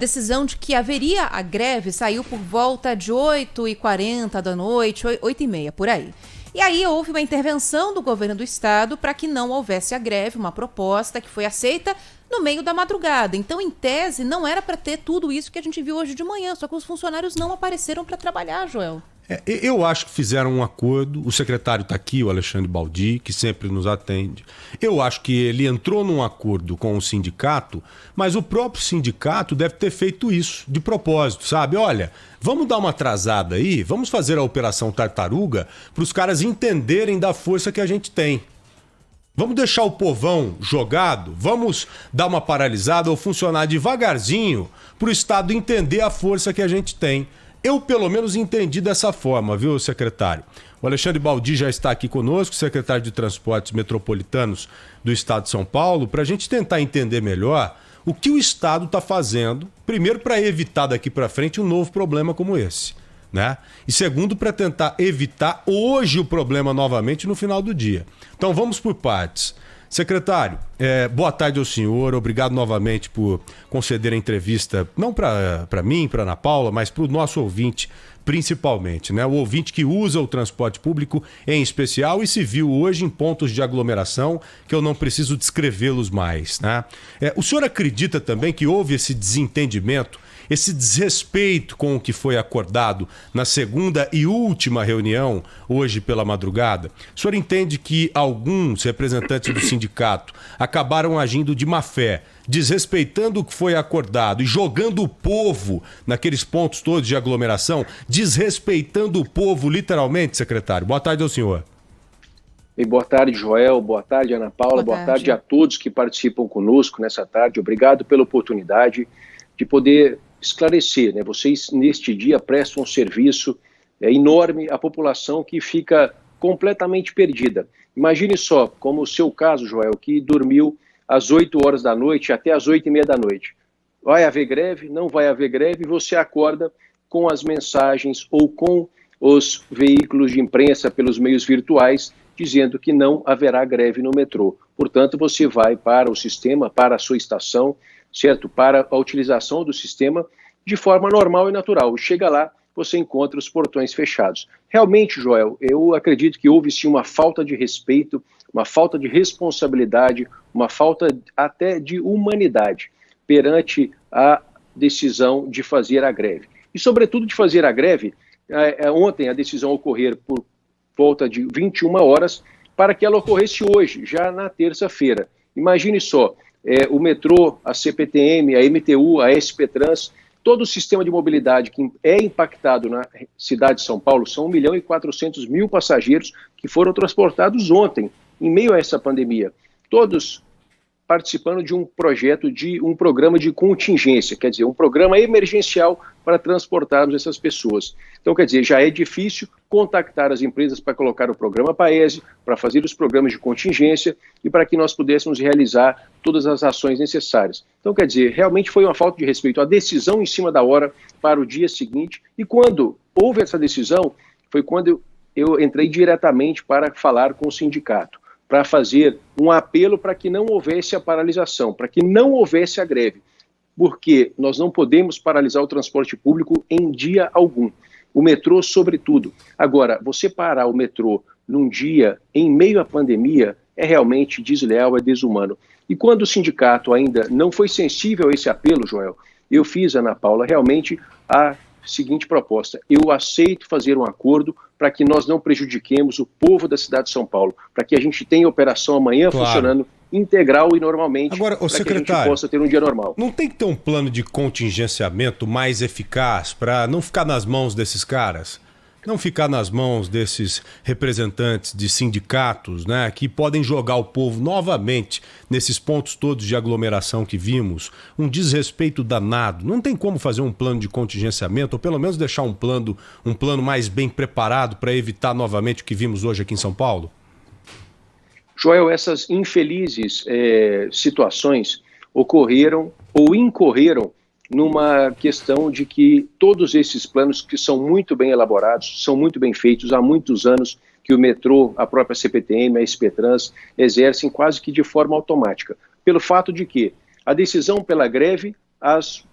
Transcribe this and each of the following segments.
decisão de que haveria a greve saiu por volta de 8h40 da noite, 8h30, por aí. E aí houve uma intervenção do governo do estado para que não houvesse a greve, uma proposta que foi aceita no meio da madrugada. Então, em tese, não era para ter tudo isso que a gente viu hoje de manhã, só que os funcionários não apareceram para trabalhar, Joel. Eu acho que fizeram um acordo, o secretário está aqui, o Alexandre Baldi, que sempre nos atende. Eu acho que ele entrou num acordo com o sindicato, mas o próprio sindicato deve ter feito isso de propósito, sabe? Olha, vamos dar uma atrasada aí, vamos fazer a Operação Tartaruga para os caras entenderem da força que a gente tem. Vamos deixar o povão jogado, vamos dar uma paralisada ou funcionar devagarzinho para o Estado entender a força que a gente tem. Eu, pelo menos, entendi dessa forma, viu, secretário? O Alexandre Baldi já está aqui conosco, secretário de Transportes Metropolitanos do Estado de São Paulo, para a gente tentar entender melhor o que o Estado está fazendo, primeiro, para evitar daqui para frente um novo problema como esse, né? E segundo, para tentar evitar hoje o problema novamente no final do dia. Então, vamos por partes. Secretário, boa tarde ao senhor, obrigado novamente por conceder a entrevista, não para mim, para Ana Paula, mas para o nosso ouvinte, principalmente, né? O ouvinte que usa o transporte público em especial e se viu hoje em pontos de aglomeração que eu não preciso descrevê-los mais, né? O senhor acredita também que houve esse desentendimento, esse desrespeito com o que foi acordado na segunda e última reunião, hoje pela madrugada? O senhor entende que alguns representantes do sindicato acabaram agindo de má fé, desrespeitando o que foi acordado e jogando o povo naqueles pontos todos de aglomeração, desrespeitando o povo literalmente, secretário? Boa tarde ao senhor. E boa tarde, Joel. Boa tarde, Ana Paula. Boa tarde a todos que participam conosco nessa tarde. Obrigado pela oportunidade de poder esclarecer, né? Vocês, neste dia, prestam um serviço enorme à população que fica completamente perdida. Imagine só, como o seu caso, Joel, que dormiu às 8 horas da noite até às 8h30 da noite. Vai haver greve? Não vai haver greve? Você acorda com as mensagens ou com os veículos de imprensa pelos meios virtuais dizendo que não haverá greve no metrô. Portanto, você vai para o sistema, para a sua estação, certo? Para a utilização do sistema de forma normal e natural. Chega lá, você encontra os portões fechados. Realmente, Joel, eu acredito que houve sim uma falta de respeito, uma falta de responsabilidade, uma falta até de humanidade perante a decisão de fazer a greve. E, sobretudo, de fazer a greve, ontem a decisão ocorrer por volta de 21 horas, para que ela ocorresse hoje, já na terça-feira. Imagine só, o metrô, a CPTM, a MTU, a SP Trans, todo o sistema de mobilidade que é impactado na cidade de São Paulo, são 1.400.000 passageiros que foram transportados ontem, em meio a essa pandemia. Todos participando de um projeto, de um programa de contingência, quer dizer, um programa emergencial para transportarmos essas pessoas. Então, quer dizer, já é difícil contactar as empresas para colocar o programa Paese, para fazer os programas de contingência e para que nós pudéssemos realizar todas as ações necessárias. Então, quer dizer, realmente foi uma falta de respeito. A decisão em cima da hora para o dia seguinte, e quando houve essa decisão, foi quando eu entrei diretamente para falar com o sindicato, para fazer um apelo para que não houvesse a paralisação, para que não houvesse a greve, porque nós não podemos paralisar o transporte público em dia algum. O metrô, sobretudo. Agora, você parar o metrô num dia em meio à pandemia é realmente desleal, é desumano. E quando o sindicato ainda não foi sensível a esse apelo, Joel, eu fiz, Ana Paula, realmente a seguinte proposta: eu aceito fazer um acordo para que nós não prejudiquemos o povo da cidade de São Paulo, para que a gente tenha a operação amanhã funcionando integral e normalmente. Agora, para que a gente possa ter um dia normal. Não tem que ter um plano de contingenciamento mais eficaz para não ficar nas mãos desses caras? Não ficar nas mãos desses representantes de sindicatos, né, que podem jogar o povo novamente nesses pontos todos de aglomeração que vimos, um desrespeito danado. Não tem como fazer um plano de contingenciamento, ou pelo menos deixar um plano mais bem preparado para evitar novamente o que vimos hoje aqui em São Paulo? Joel, essas infelizes situações ocorreram ou incorreram numa questão de que todos esses planos, que são muito bem elaborados, são muito bem feitos, há muitos anos que o metrô, a própria CPTM, a SP Trans, exercem quase que de forma automática, pelo fato de que a decisão pela greve, as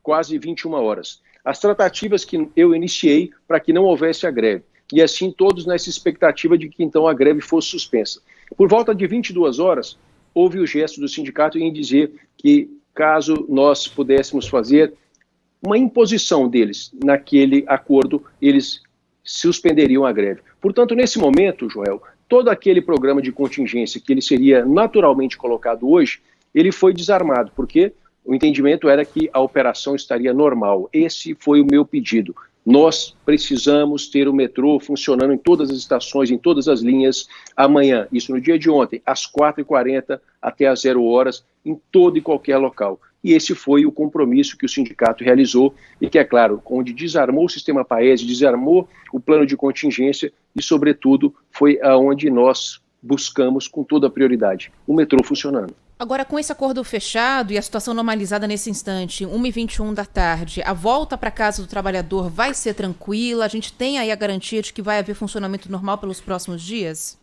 quase 21 horas. As tratativas que eu iniciei para que não houvesse a greve. E assim todos nessa expectativa de que então a greve fosse suspensa. Por volta de 22 horas, houve o gesto do sindicato em dizer que caso nós pudéssemos fazer uma imposição deles naquele acordo, eles suspenderiam a greve. Portanto, nesse momento, Joel, todo aquele programa de contingência que ele seria naturalmente colocado hoje, ele foi desarmado, porque o entendimento era que a operação estaria normal. Esse foi o meu pedido. Nós precisamos ter o metrô funcionando em todas as estações, em todas as linhas, amanhã, isso no dia de ontem, às 4h40 até às 0 horas, em todo e qualquer local. E esse foi o compromisso que o sindicato realizou e que, é claro, onde desarmou o sistema Paese, desarmou o plano de contingência e, sobretudo, foi aonde nós buscamos com toda a prioridade, o metrô funcionando. Agora, com esse acordo fechado e a situação normalizada nesse instante, 1h21 da tarde, a volta para casa do trabalhador vai ser tranquila? A gente tem aí a garantia de que vai haver funcionamento normal pelos próximos dias?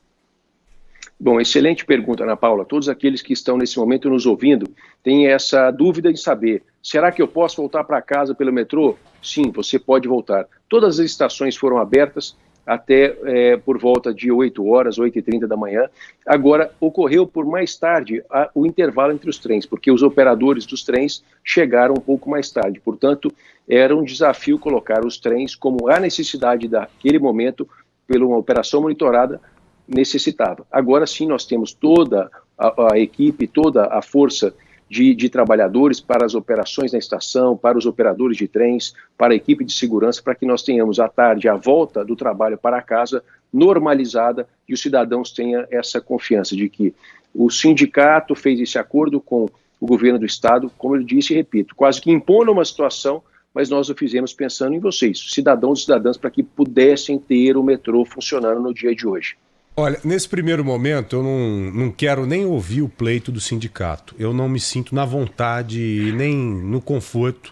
Bom, excelente pergunta, Ana Paula. Todos aqueles que estão nesse momento nos ouvindo têm essa dúvida de saber, será que eu posso voltar para casa pelo metrô? Sim, você pode voltar. Todas as estações foram abertas até por volta de 8 horas, 8h30 da manhã. Agora, ocorreu por mais tarde o intervalo entre os trens, porque os operadores dos trens chegaram um pouco mais tarde. Portanto, era um desafio colocar os trens como a necessidade daquele momento, pela uma operação monitorada, necessitava. Agora sim, nós temos toda a equipe, toda a força de trabalhadores para as operações na estação, para os operadores de trens, para a equipe de segurança, para que nós tenhamos à tarde a volta do trabalho para casa normalizada e os cidadãos tenham essa confiança de que o sindicato fez esse acordo com o governo do estado, como eu disse e repito, quase que impondo uma situação, mas nós o fizemos pensando em vocês, cidadãos e cidadãs, para que pudessem ter o metrô funcionando no dia de hoje. Olha, nesse primeiro momento eu não quero nem ouvir o pleito do sindicato. Eu não me sinto na vontade e nem no conforto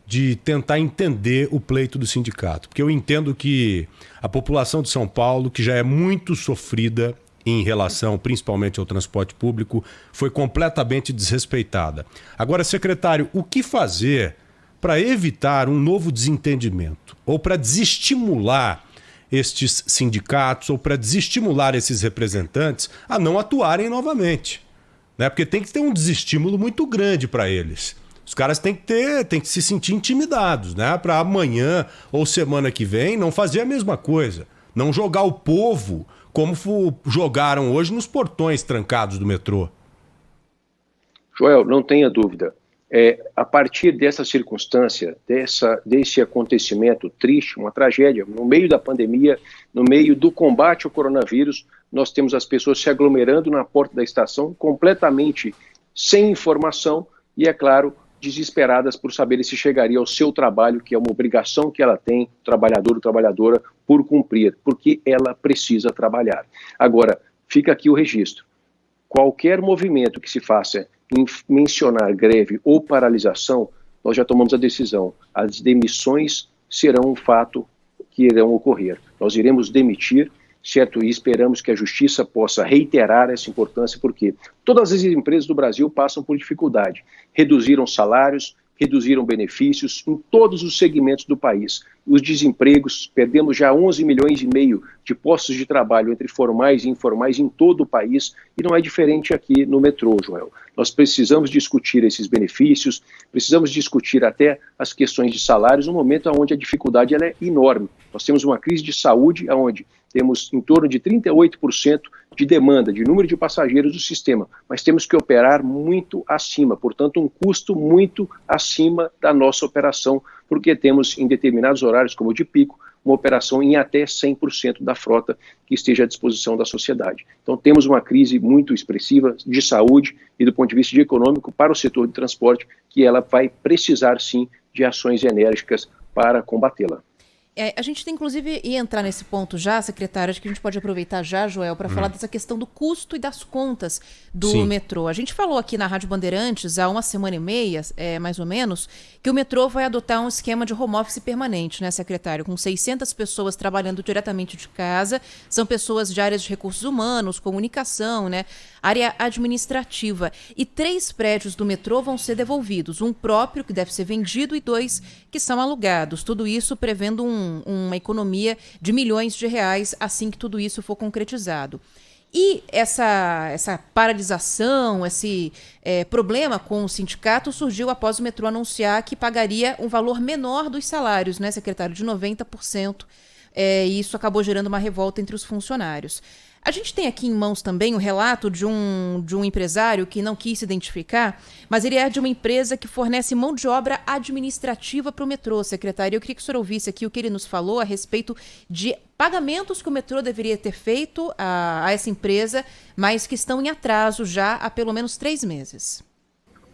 de tentar entender o pleito do sindicato. Porque eu entendo que a população de São Paulo, que já é muito sofrida em relação principalmente ao transporte público, foi completamente desrespeitada. Agora, secretário, o que fazer para evitar um novo desentendimento ou para desestimular estes sindicatos ou para desestimular esses representantes a não atuarem novamente, né? Porque tem que ter um desestímulo muito grande para eles. Os caras têm que se sentir intimidados, né? Para amanhã ou semana que vem não fazer a mesma coisa, não jogar o povo como jogaram hoje nos portões trancados do metrô. Joel, não tenha dúvida. A partir dessa circunstância, desse acontecimento triste, uma tragédia, no meio da pandemia, no meio do combate ao coronavírus, nós temos as pessoas se aglomerando na porta da estação, completamente sem informação e, é claro, desesperadas por saber se chegaria ao seu trabalho, que é uma obrigação que ela tem, o trabalhador ou trabalhadora, por cumprir, porque ela precisa trabalhar. Agora, fica aqui o registro. Qualquer movimento que se faça em mencionar greve ou paralisação, nós já tomamos a decisão. As demissões serão um fato que irão ocorrer. Nós iremos demitir, certo? E esperamos que a justiça possa reiterar essa importância, porque todas as empresas do Brasil passam por dificuldade. Reduziram salários, reduziram benefícios em todos os segmentos do país. Os desempregos, perdemos já 11 milhões e meio de postos de trabalho entre formais e informais em todo o país, e não é diferente aqui no metrô, Joel. Nós precisamos discutir esses benefícios, precisamos discutir até as questões de salários, num momento onde a dificuldade ela é enorme. Nós temos uma crise de saúde, onde temos em torno de 38% de demanda, de número de passageiros do sistema, mas temos que operar muito acima, portanto um custo muito acima da nossa operação, porque temos em determinados horários, como o de pico, uma operação em até 100% da frota que esteja à disposição da sociedade. Então temos uma crise muito expressiva de saúde e do ponto de vista econômico para o setor de transporte, que ela vai precisar sim de ações enérgicas para combatê-la. A gente tem, inclusive, ia entrar nesse ponto já, secretário, acho que a gente pode aproveitar já, Joel, para falar dessa questão do custo e das contas do metrô. A gente falou aqui na Rádio Bandeirantes, há 1,5 semanas, mais ou menos, que o metrô vai adotar um esquema de home office permanente, né, secretário? Com 600 pessoas trabalhando diretamente de casa, são pessoas de áreas de recursos humanos, comunicação, né, área administrativa. E 3 prédios do metrô vão ser devolvidos, um próprio, que deve ser vendido, e 2 que são alugados. Tudo isso prevendo uma economia de milhões de reais assim que tudo isso for concretizado. E essa paralisação, esse problema com o sindicato surgiu após o metrô anunciar que pagaria um valor menor dos salários, né, secretário, de 90%, e isso acabou gerando uma revolta entre os funcionários. A gente tem aqui em mãos também o relato de um empresário que não quis se identificar, mas ele é de uma empresa que fornece mão de obra administrativa para o metrô, secretário. Eu queria que o senhor ouvisse aqui o que ele nos falou a respeito de pagamentos que o metrô deveria ter feito a essa empresa, mas que estão em atraso já há pelo menos 3 meses.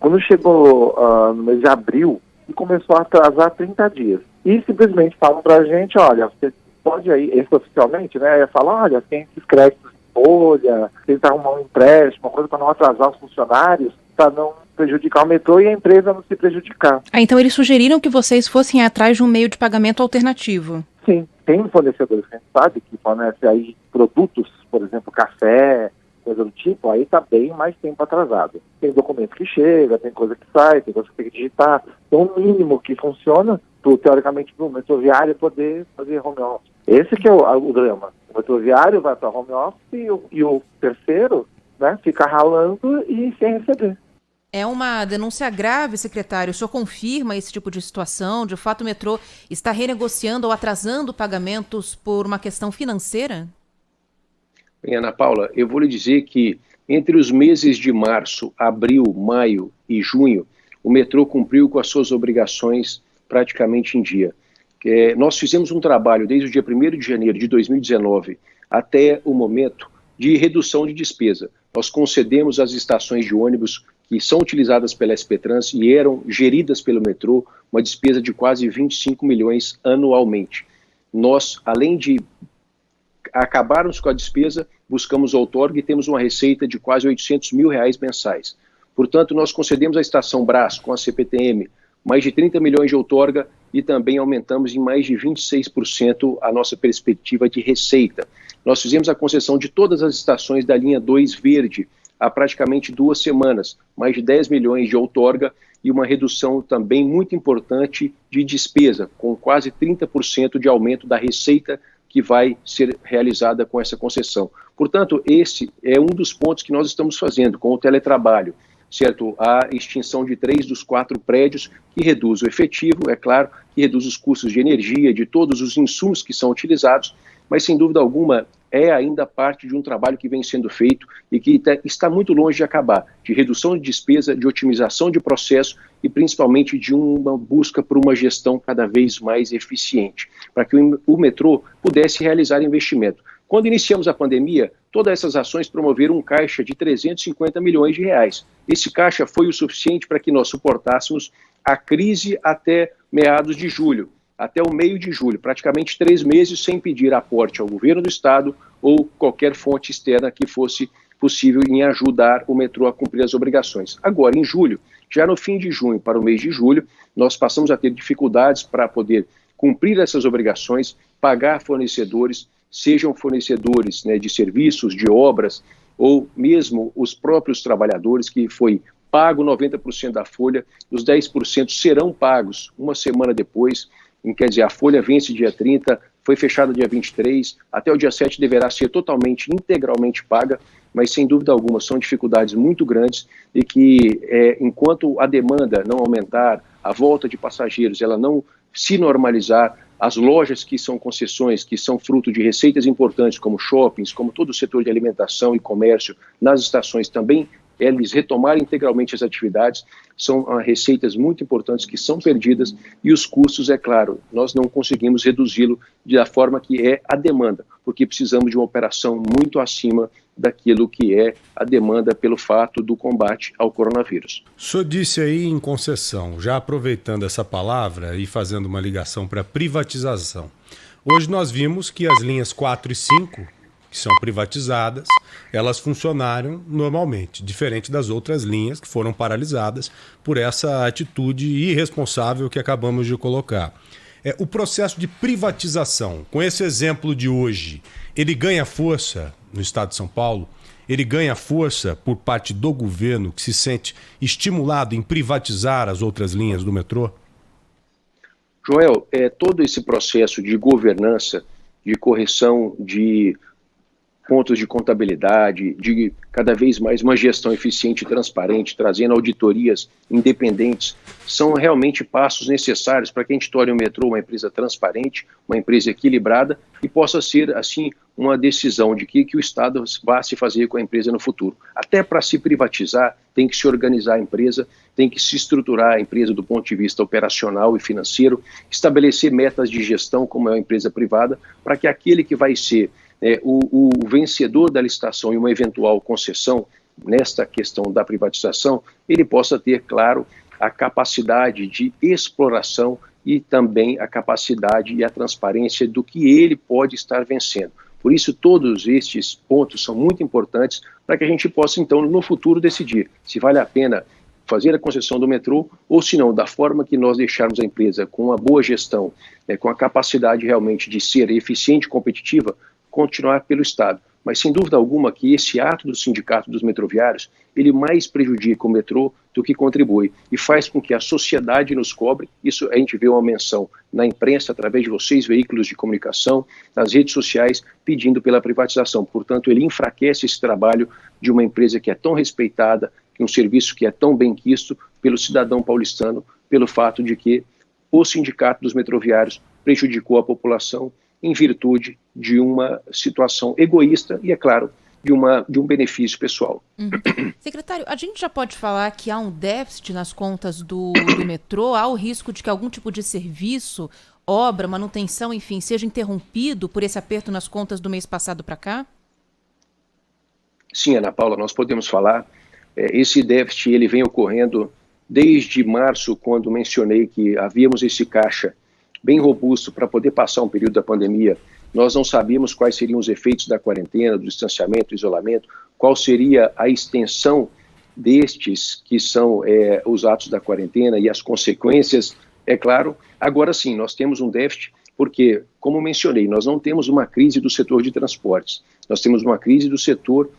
Quando chegou no mês de abril, começou a atrasar 30 dias. E simplesmente falam para a gente, olha, você pode aí, oficialmente, né, falar, olha, tem esses créditos em folha, tentar arrumar um empréstimo, uma coisa para não atrasar os funcionários, para não prejudicar o metrô e a empresa não se prejudicar. Então eles sugeriram que vocês fossem atrás de um meio de pagamento alternativo? Sim, tem fornecedores que a gente sabe que fornecem aí produtos, por exemplo, café, coisa do tipo, aí está bem mais tempo atrasado. Tem documento que chega, tem coisa que sai, tem coisa que tem que digitar. Então o mínimo que funciona, teoricamente, para o metroviário poder fazer home office. Esse que é o drama. O metroviário vai para home office e o terceiro, né, fica ralando e sem receber. É uma denúncia grave, secretário. O senhor confirma esse tipo de situação? De fato, o metrô está renegociando ou atrasando pagamentos por uma questão financeira? Bem, Ana Paula, eu vou lhe dizer que entre os meses de março, abril, maio e junho, o metrô cumpriu com as suas obrigações praticamente em dia. Nós fizemos um trabalho desde o dia 1º de janeiro de 2019 até o momento de redução de despesa. Nós concedemos às estações de ônibus que são utilizadas pela SP Trans e eram geridas pelo metrô uma despesa de quase 25 milhões anualmente. Nós, além de acabarmos com a despesa, buscamos outorga e temos uma receita de quase 800 mil reais mensais. Portanto, nós concedemos à Estação Brás, com a CPTM, mais de 30 milhões de outorga e também aumentamos em mais de 26% a nossa perspectiva de receita. Nós fizemos a concessão de todas as estações da linha 2 verde há praticamente 2 semanas, mais de 10 milhões de outorga e uma redução também muito importante de despesa, com quase 30% de aumento da receita que vai ser realizada com essa concessão. Portanto, esse é um dos pontos que nós estamos fazendo com o teletrabalho, certo? A extinção de 3 dos 4 prédios, que reduz o efetivo, é claro, que reduz os custos de energia, de todos os insumos que são utilizados, mas sem dúvida alguma é ainda parte de um trabalho que vem sendo feito e que está muito longe de acabar, de redução de despesa, de otimização de processo e principalmente de uma busca por uma gestão cada vez mais eficiente, para que o metrô pudesse realizar investimento. Quando iniciamos a pandemia, todas essas ações promoveram um caixa de 350 milhões de reais. Esse caixa foi o suficiente para que nós suportássemos a crise até meados de julho, até o meio de julho, praticamente 3 meses sem pedir aporte ao governo do estado ou qualquer fonte externa que fosse possível em ajudar o metrô a cumprir as obrigações. Agora, em julho, já no fim de junho para o mês de julho, nós passamos a ter dificuldades para poder cumprir essas obrigações, pagar fornecedores, sejam fornecedores, né, de serviços, de obras, ou mesmo os próprios trabalhadores, que foi pago 90% da folha, os 10% serão pagos uma semana depois. Quer dizer, a folha vence dia 30, foi fechada dia 23, até o dia 7 deverá ser totalmente, integralmente paga, mas sem dúvida alguma são dificuldades muito grandes e que enquanto a demanda não aumentar, a volta de passageiros ela não se normalizar, as lojas que são concessões, que são fruto de receitas importantes como shoppings, como todo o setor de alimentação e comércio nas estações também eles retomarem integralmente as atividades, são receitas muito importantes que são perdidas e os custos, é claro, nós não conseguimos reduzi-lo da forma que é a demanda, porque precisamos de uma operação muito acima daquilo que é a demanda pelo fato do combate ao coronavírus. O senhor disse aí em concessão, já aproveitando essa palavra e fazendo uma ligação para privatização. Hoje nós vimos que as linhas 4 e 5, que são privatizadas, elas funcionaram normalmente, diferente das outras linhas que foram paralisadas por essa atitude irresponsável que acabamos de colocar. O processo de privatização, com esse exemplo de hoje, ele ganha força no estado de São Paulo? Ele ganha força por parte do governo que se sente estimulado em privatizar as outras linhas do metrô? Joel, todo esse processo de governança, de correção de pontos de contabilidade, de cada vez mais uma gestão eficiente e transparente, trazendo auditorias independentes, são realmente passos necessários para que a gente torne o metrô uma empresa transparente, uma empresa equilibrada e possa ser, assim, uma decisão de que o Estado vá se fazer com a empresa no futuro. Até para se privatizar, tem que se organizar a empresa, tem que se estruturar a empresa do ponto de vista operacional e financeiro, estabelecer metas de gestão, como é uma empresa privada, para que aquele que vai ser o vencedor da licitação e uma eventual concessão nesta questão da privatização, ele possa ter, claro, a capacidade de exploração e também a capacidade e a transparência do que ele pode estar vencendo. Por isso, todos estes pontos são muito importantes para que a gente possa, então, no futuro decidir se vale a pena fazer a concessão do metrô ou, se não, da forma que nós deixarmos a empresa com uma boa gestão, com a capacidade realmente de ser eficiente e competitiva, continuar pelo Estado. Mas, sem dúvida alguma, que esse ato do Sindicato dos Metroviários, ele mais prejudica o metrô do que contribui e faz com que a sociedade nos cobre. Isso a gente vê uma menção na imprensa, através de vocês, veículos de comunicação, nas redes sociais, pedindo pela privatização. Portanto, ele enfraquece esse trabalho de uma empresa que é tão respeitada, que um serviço que é tão bem quisto pelo cidadão paulistano, pelo fato de que o Sindicato dos Metroviários prejudicou a população em virtude de uma situação egoísta e, é claro, de um benefício pessoal. Secretário, a gente já pode falar que há um déficit nas contas do metrô? Há o risco de que algum tipo de serviço, obra, manutenção, enfim, seja interrompido por esse aperto nas contas do mês passado para cá? Sim, Ana Paula, nós podemos falar. Esse déficit ele vem ocorrendo desde março, quando mencionei que havíamos esse caixa bem robusto para poder passar um período da pandemia. Nós não sabíamos quais seriam os efeitos da quarentena, do distanciamento, do isolamento, qual seria a extensão destes que são os atos da quarentena e as consequências, é claro. Agora sim, nós temos um déficit porque, como mencionei, nós não temos uma crise do setor de transportes, nós temos uma crise do setor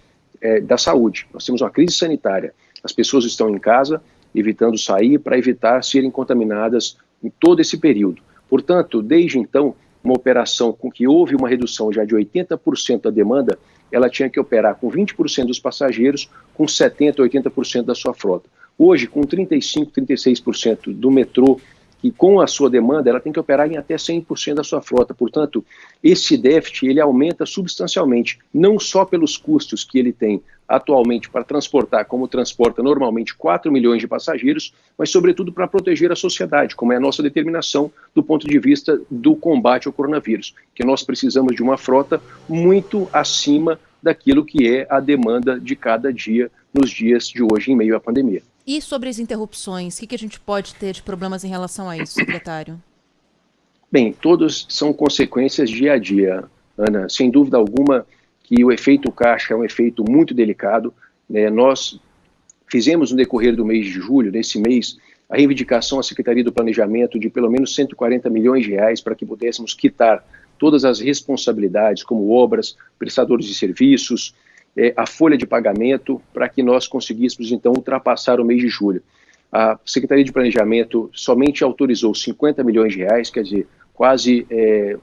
da saúde, nós temos uma crise sanitária. As pessoas estão em casa, evitando sair para evitar serem contaminadas em todo esse período. Portanto, desde então, uma operação com que houve uma redução já de 80% da demanda, ela tinha que operar com 20% dos passageiros, com 70%, 80% da sua frota. Hoje, com 35%, 36% do metrô, e com a sua demanda, ela tem que operar em até 100% da sua frota. Portanto, esse déficit ele aumenta substancialmente, não só pelos custos que ele tem atualmente para transportar, como transporta normalmente 4 milhões de passageiros, mas sobretudo para proteger a sociedade, como é a nossa determinação do ponto de vista do combate ao coronavírus, que nós precisamos de uma frota muito acima daquilo que é a demanda de cada dia nos dias de hoje em meio à pandemia. E sobre as interrupções, o que a gente pode ter de problemas em relação a isso, secretário? Bem, todos são consequências dia a dia, Ana. Sem dúvida alguma que o efeito caixa é um efeito muito delicado. Nós fizemos no decorrer do mês de julho, nesse mês, a reivindicação à Secretaria do Planejamento de pelo menos 140 milhões de reais para que pudéssemos quitar todas as responsabilidades, como obras, prestadores de serviços, a folha de pagamento, para que nós conseguíssemos, então, ultrapassar o mês de julho. A Secretaria de Planejamento somente autorizou 50 milhões de reais, quer dizer, quase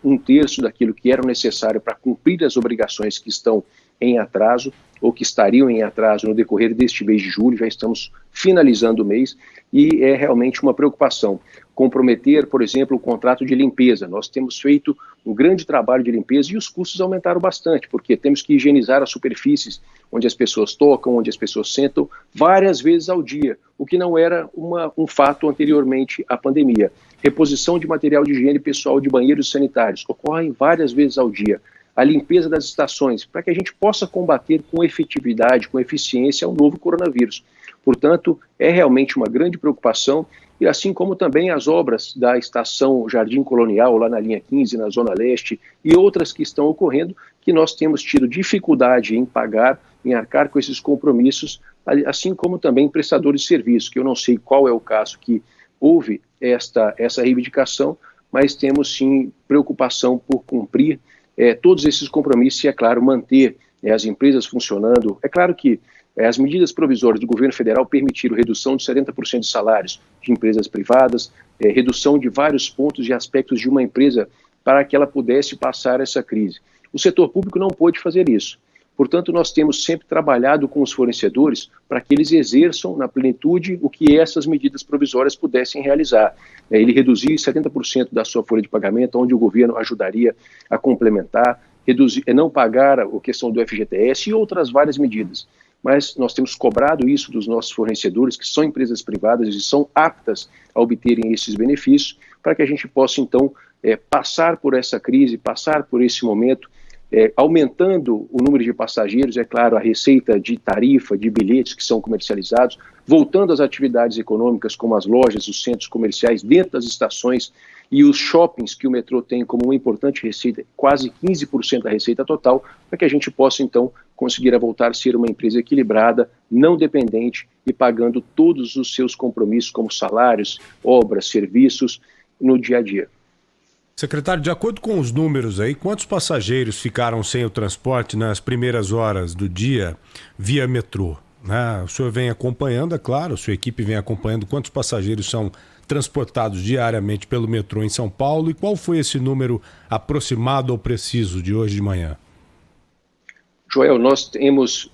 um terço daquilo que era necessário para cumprir as obrigações que estão em atraso ou que estariam em atraso no decorrer deste mês de julho. Já estamos finalizando o mês e é realmente uma preocupação comprometer, por exemplo, o contrato de limpeza. Nós temos feito um grande trabalho de limpeza e os custos aumentaram bastante, porque temos que higienizar as superfícies onde as pessoas tocam, onde as pessoas sentam, várias vezes ao dia, o que não era um fato anteriormente à pandemia. Reposição de material de higiene pessoal de banheiros sanitários ocorrem várias vezes ao dia. A limpeza das estações, para que a gente possa combater com efetividade, com eficiência o novo coronavírus. Portanto, é realmente uma grande preocupação, e assim como também as obras da estação Jardim Colonial, lá na linha 15, na Zona Leste, e outras que estão ocorrendo, que nós temos tido dificuldade em pagar, em arcar com esses compromissos, assim como também prestadores de serviços, que eu não sei qual é o caso que houve essa reivindicação, mas temos sim preocupação por cumprir todos esses compromissos e, é claro, manter as empresas funcionando. É claro que as medidas provisórias do governo federal permitiram redução de 70% de salários de empresas privadas, redução de vários pontos e aspectos de uma empresa para que ela pudesse passar essa crise. O setor público não pôde fazer isso. Portanto, nós temos sempre trabalhado com os fornecedores para que eles exerçam na plenitude o que essas medidas provisórias pudessem realizar. Ele reduzir 70% da sua folha de pagamento, onde o governo ajudaria a complementar, não pagar a questão do FGTS e outras várias medidas. Mas nós temos cobrado isso dos nossos fornecedores, que são empresas privadas e são aptas a obterem esses benefícios, para que a gente possa, então, passar por essa crise, passar por esse momento, aumentando o número de passageiros, é claro, a receita de tarifa, de bilhetes que são comercializados, voltando às atividades econômicas, como as lojas, os centros comerciais, dentro das estações e os shoppings que o metrô tem como uma importante receita, quase 15% da receita total, para que a gente possa, então, conseguir voltar a ser uma empresa equilibrada, não dependente e pagando todos os seus compromissos, como salários, obras, serviços, no dia a dia. Secretário, de acordo com os números aí, quantos passageiros ficaram sem o transporte nas primeiras horas do dia via metrô? O senhor vem acompanhando, é claro, a sua equipe vem acompanhando quantos passageiros são transportados diariamente pelo metrô em São Paulo e qual foi esse número aproximado ou preciso de hoje de manhã? Joel, nós temos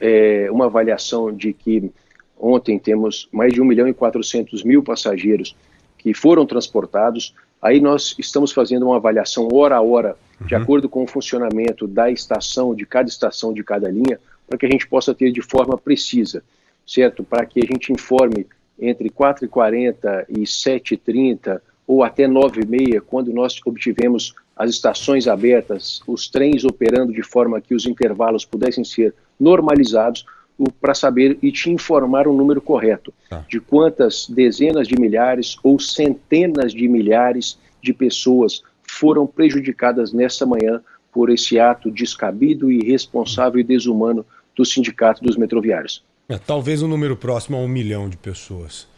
uma avaliação de que ontem temos mais de 1.400.000 passageiros que foram transportados. Aí nós estamos fazendo uma avaliação hora a hora, de acordo com o funcionamento da estação, de cada linha, para que a gente possa ter de forma precisa, certo? Para que a gente informe entre 4h40 e 7h30 ou até 9h30, quando nós obtivemos as estações abertas, os trens operando de forma que os intervalos pudessem ser normalizados, para saber e te informar o número correto de quantas dezenas de milhares ou centenas de milhares de pessoas foram prejudicadas nessa manhã por esse ato descabido, irresponsável e desumano do Sindicato dos Metroviários. Talvez um número próximo a 1 milhão de pessoas.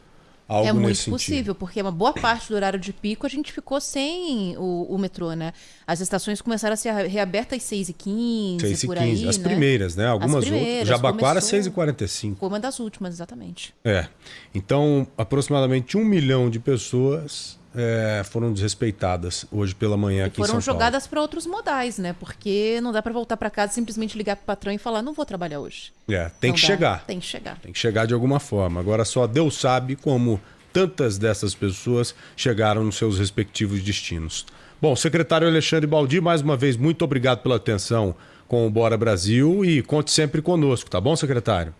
Algo é muito nesse possível, sentido. Porque uma boa parte do horário de pico a gente ficou sem o metrô, né? As estações começaram a ser reabertas às 6h15, por aí, as né? primeiras, né? Algumas outras. Jabaquara, 6h45. Foi uma das últimas, exatamente. Então, aproximadamente 1 milhão de pessoas foram desrespeitadas hoje pela manhã aqui em São Paulo. Foram jogadas para outros modais, né? Porque não dá para voltar para casa e simplesmente ligar para o patrão e falar, não vou trabalhar hoje. Tem que chegar. Tem que chegar. Tem que chegar de alguma forma. Agora só Deus sabe como tantas dessas pessoas chegaram nos seus respectivos destinos. Bom, secretário Alexandre Baldi, mais uma vez, muito obrigado pela atenção com o Bora Brasil e conte sempre conosco, tá bom, secretário?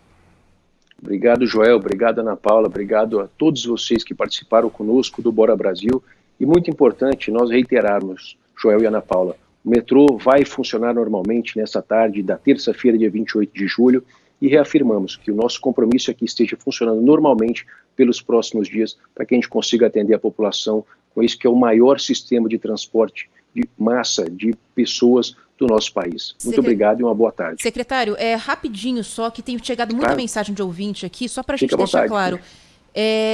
Obrigado, Joel. Obrigado, Ana Paula. Obrigado a todos vocês que participaram conosco do Bora Brasil. E muito importante nós reiterarmos, Joel e Ana Paula, o metrô vai funcionar normalmente nessa tarde da terça-feira, dia 28 de julho, e reafirmamos que o nosso compromisso é que esteja funcionando normalmente pelos próximos dias, para que a gente consiga atender a população com isso que é o maior sistema de transporte de massa de pessoas do nosso país. Muito obrigado e uma boa tarde. Secretário, rapidinho só, que tem chegado muita mensagem de ouvinte aqui, só para a gente Fique à deixar vontade. claro.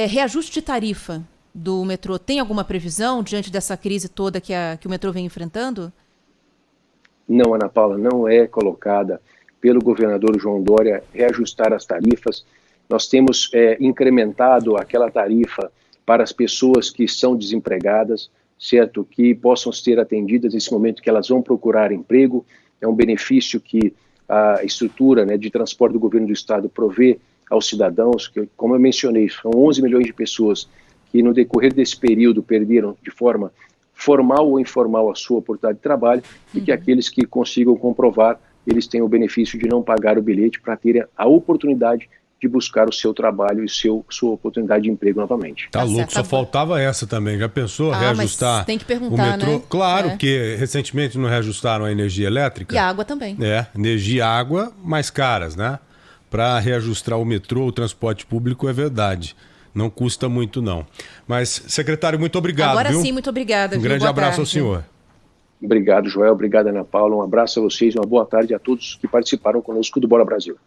Reajuste de tarifa do metrô, tem alguma previsão diante dessa crise toda que o metrô vem enfrentando? Não, Ana Paula, não é colocada pelo governador João Dória reajustar as tarifas. Nós temos incrementado aquela tarifa para as pessoas que são desempregadas, certo? Que possam ser atendidas nesse momento que elas vão procurar emprego. É um benefício que a estrutura, né, de transporte do governo do estado provê aos cidadãos, que, como eu mencionei, são 11 milhões de pessoas que no decorrer desse período perderam de forma formal ou informal a sua oportunidade de trabalho, e que aqueles que consigam comprovar, eles têm o benefício de não pagar o bilhete para terem a oportunidade de buscar o seu trabalho e sua oportunidade de emprego novamente. Tá louco, só faltava essa também. Já pensou reajustar mas tem que perguntar, o metrô? né? Claro, porque recentemente não reajustaram a energia elétrica. E a água também. Energia e água mais caras, né? Para reajustar o metrô, o transporte público, é verdade. Não custa muito, não. Mas, secretário, muito obrigado. Agora viu? sim, muito obrigada. Um grande abraço ao senhor. Obrigado, Joel. Obrigado, Ana Paula. Um abraço a vocês. Uma boa tarde a todos que participaram conosco do Bora Brasil.